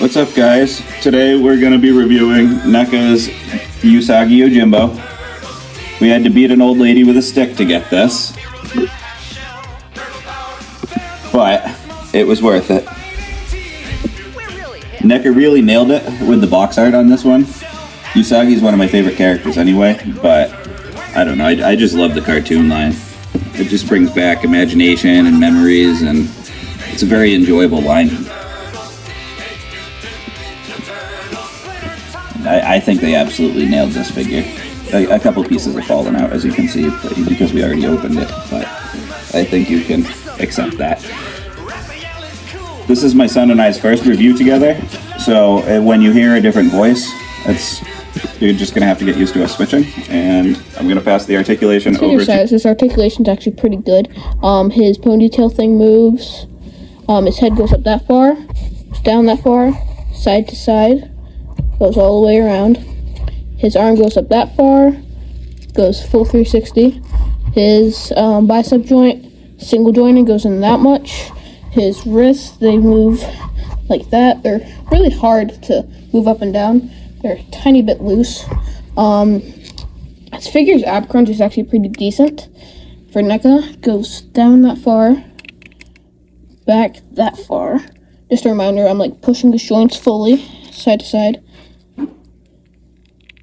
What's up, guys? Today we're going to be reviewing NECA's Usagi Yojimbo. We had to beat an old lady with a stick to get this, but it was worth it. NECA really nailed it with the box art on this one. Usagi is one of my favorite characters anyway, but I don't know, I just love the cartoon line. It just brings back imagination and memories, and it's a very enjoyable line. I think they absolutely nailed this figure. A couple pieces have fallen out, as you can see, because we already opened it, but I think you can accept that. This is my son and I's first review together, so when you hear a different voice, you're just going to have to get used to us switching, and I'm going to pass the articulation over to... His articulation's actually pretty good. His ponytail thing moves. His head goes up that far, down that far, side to side, goes all the way around. His arm goes up that far, goes full 360. His bicep joint, single jointed, goes in that much. His wrists, they move like that. They're really hard to move up and down. They're a tiny bit loose. His figure's ab crunch is actually pretty decent. For NECA, goes down that far, back that far. Just a reminder, I'm like pushing the joints fully, side to side.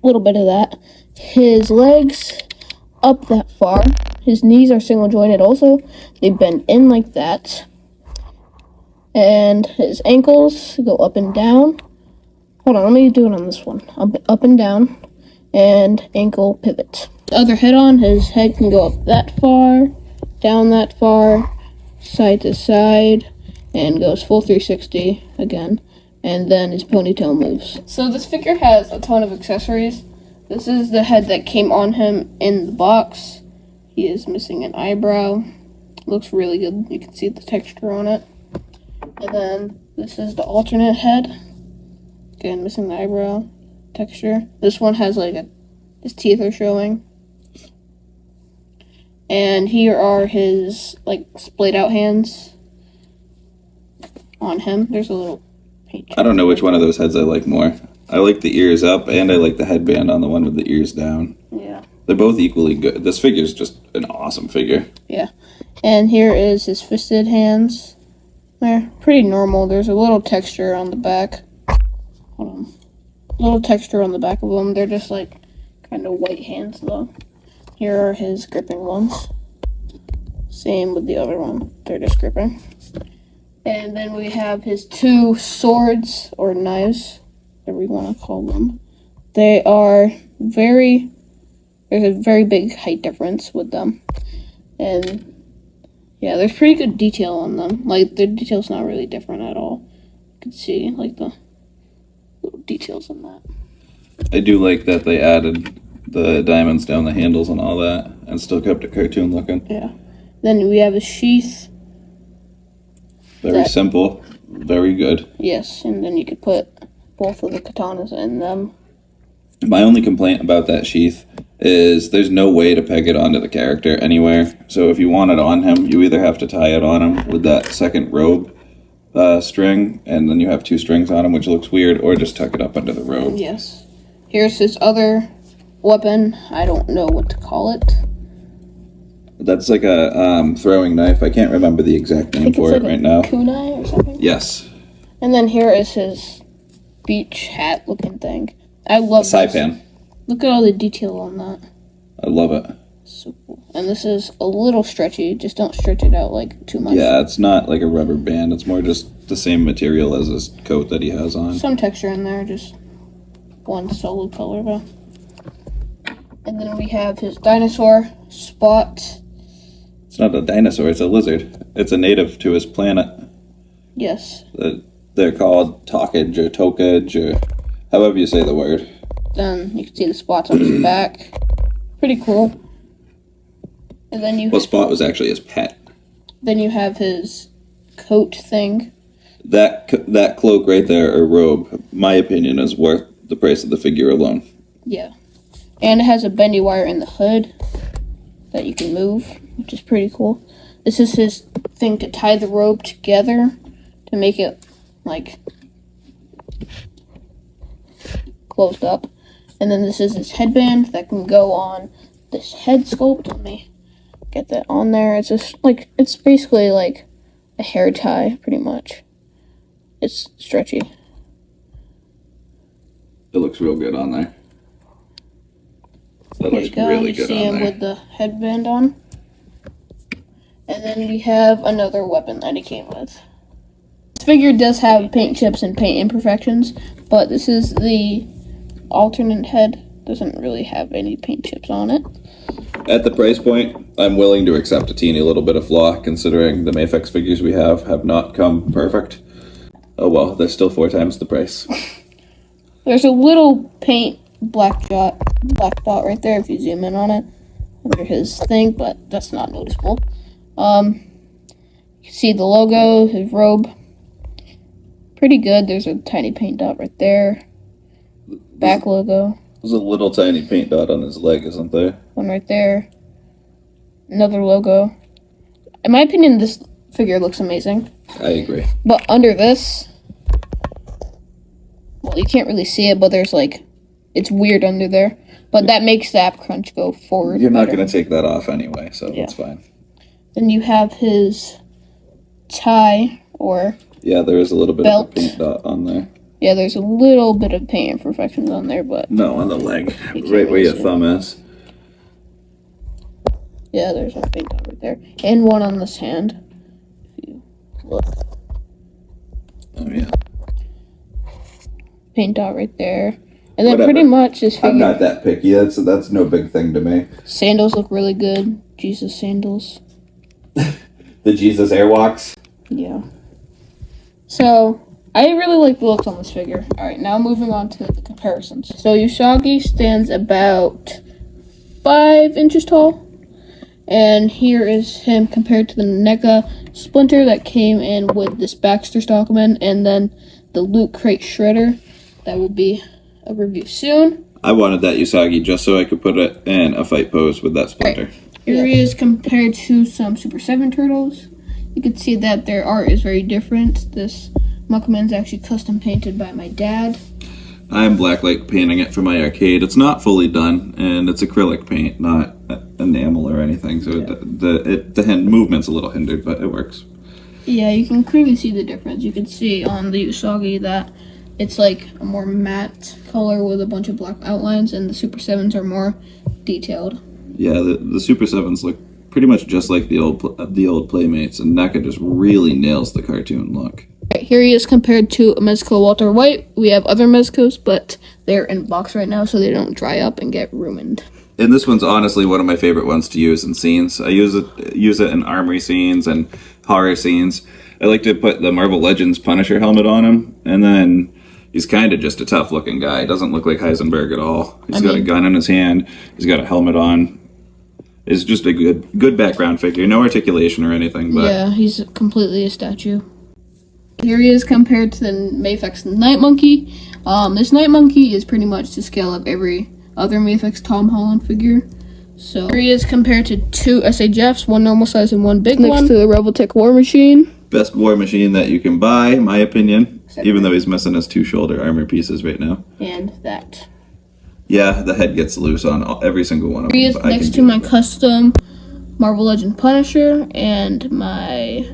A little bit of that. His legs up that far. His knees are single jointed also. They bend in like that. And his ankles go up and down. Hold on, let me do it on this one. Up and down. And ankle pivot. The other head on, his head can go up that far, down that far, side to side, and goes full 360 again. And then his ponytail moves. So this figure has a ton of accessories. This is the head that came on him in the box. He is missing an eyebrow. Looks really good. You can see the texture on it. And then this is the alternate head. Again, missing the eyebrow texture. This one has his teeth are showing. And here are his splayed out hands on him. There's a little page. I don't know which one of those heads I like more. I like the ears up, and I like the headband on the one with the ears down. Yeah. They're both equally good. This figure's just an awesome figure. Yeah. And here is his fisted hands. They're pretty normal. There's a little texture on the back. Hold on. A little texture on the back of them. They're just kind of white hands though. Here are his gripping ones. Same with the other one. They're just gripping. And then we have his two swords or knives, whatever you want to call them. They are there's a very big height difference with them. And yeah, there's pretty good detail on them. The detail's not really different at all. You can see the little details on that. I do like that they added the diamonds down the handles and all that, and still kept it cartoon looking. Yeah. Then we have a sheath. Very simple, very good. Yes, and then you could put both of the katanas in them. My only complaint about that sheath is there's no way to peg it onto the character anywhere. So if you want it on him, you either have to tie it on him with that second robe string, and then you have two strings on him, which looks weird, or just tuck it up under the robe. Yes. Here's his other weapon. I don't know what to call it. That's like a throwing knife. I can't remember the exact name for it right now. Kunai or something? Yes. And then here is his beach hat looking thing. I love this. Saipan. Look at all the detail on that. I love it. So cool. And this is a little stretchy. Just don't stretch it out too much. Yeah, it's not like a rubber band. It's more just the same material as his coat that he has on. Some texture in there, just one solid color though. And then we have his dinosaur Spot. It's not a dinosaur, it's a lizard. It's a native to his planet. Yes. They're called Tokage or Tokage or however you say the word. Then you can see the spots on his back. Pretty cool. And then Spot was actually his pet. Then you have his coat thing. That cloak right there, or robe, my opinion, is worth the price of the figure alone. Yeah. And it has a bendy wire in the hood that you can move, which is pretty cool. This is his thing to tie the robe together to make it closed up. And then this is his headband that can go on this head sculpt. Let me get that on there. It's just like, it's basically like a hair tie, pretty much. It's stretchy. It looks real good on there. That Here looks you go. really You good see on him there. with the headband on. And then we have another weapon that he came with. This figure does have paint chips and paint imperfections, but this is the alternate head. Doesn't really have any paint chips on it. At the price point, I'm willing to accept a teeny little bit of flaw, considering the Mafex figures we have not come perfect. Oh well, they're still 4 times the price. There's a little paint black dot right there if you zoom in on it under his thing, but that's not noticeable. You can see the logo, his robe. Pretty good. There's a tiny paint dot right there. Back logo. There's a little tiny paint dot on his leg, isn't there? One right there. Another logo. In my opinion, this figure looks amazing. I agree. But under this, well, you can't really see it, but there's like, it's weird under there. But that makes the app crunch go forward. You're not better. going to take that off anyway, so Yeah. it's fine. Then you have his tie, or Yeah, there is a little bit belt. of a paint dot on there. Yeah, there's a little bit of paint imperfections on there, but No, on the leg, You can't right where really your see it. thumb is. yeah, there's a paint dot right there. And one on this hand. If you look. Oh yeah. Paint dot right there. And then Whatever. pretty much this I'm figure. not that picky. That's no big thing to me. Sandals look really good. Jesus sandals. The Jesus Airwalks. Yeah. So, I really like the looks on this figure. Alright, now moving on to the comparisons. So, Usagi stands about 5 inches tall. And here is him compared to the NECA Splinter that came in with this Baxter Stockman. And then the Loot Crate Shredder. That will be a review soon. I wanted that Usagi just so I could put it in a fight pose with that Splinter. Here he is compared to some Super 7 turtles. You can see that their art is very different. This Muckman's actually custom painted by my dad. I'm blacklight painting it for my arcade. It's not fully done, and it's acrylic paint, not enamel or anything. So the hand movement's a little hindered, but it works. Yeah, you can clearly see the difference. You can see on the Usagi that it's like a more matte color with a bunch of black outlines, and the Super 7s are more detailed. Yeah, the Super 7s look pretty much just like the old Playmates, and NECA just really nails the cartoon look. Right, here he is compared to a Mezco Walter White. We have other Mezcos, but they're in box right now, so they don't dry up and get ruined. And this one's honestly one of my favorite ones to use in scenes. I use it in armory scenes and horror scenes. I like to put the Marvel Legends Punisher helmet on him, and then he's kind of just a tough looking guy. He doesn't look like Heisenberg at all. He's got a gun in his hand. He's got a helmet on. It's just a good background figure. No articulation or anything, but Yeah, he's completely a statue. Here he is compared to the Mafex Night Monkey. This Night Monkey is pretty much to scale up every other Mafex Tom Holland figure. So here he is compared to 2 SHFs, one normal size and one big one. Next to the Rebeltech War Machine. best war machine that you can buy, in my opinion. Even though he's missing his 2 shoulder armor pieces right now. And that. Yeah, the head gets loose on every single one of them. Here he is but I next can to do my it. custom Marvel Legend Punisher and my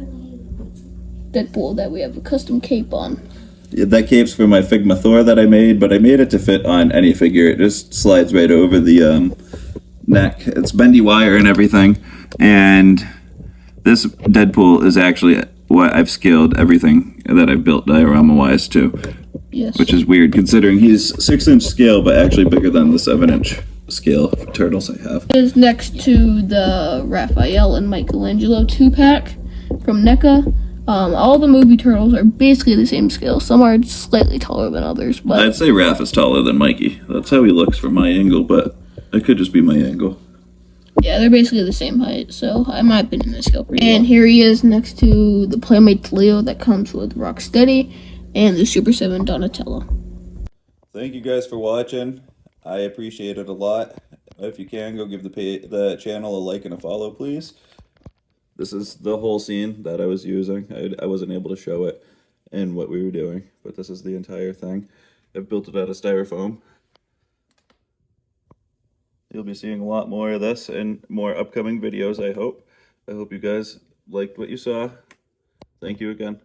Deadpool that we have a custom cape on. Yeah, that cape's for my Figma Thor that I made, but I made it to fit on any figure. It just slides right over the neck. It's bendy wire and everything. And this Deadpool is actually what I've scaled everything that I've built diorama-wise to. Yes. Which is weird, considering he's 6-inch scale, but actually bigger than the 7-inch scale for turtles I have. Is next to the Raphael and Michelangelo 2-pack from NECA. All the movie turtles are basically the same scale. Some are slightly taller than others, but I'd say Raph is taller than Mikey. That's how he looks from my angle, but it could just be my angle. yeah, they're basically the same height. So, in my opinion, they scale pretty well. And here he is next to the Playmate Leo that comes with Rocksteady and the Super 7 Donatello. Thank you guys for watching. I appreciate it a lot. If you can, go give the channel a like and a follow, please. This is the whole scene that I was using. I wasn't able to show it. in what we were doing, but this is the entire thing. I've built it out of styrofoam. You'll be seeing a lot more of this in more upcoming videos, I hope. I hope you guys liked what you saw. Thank you again.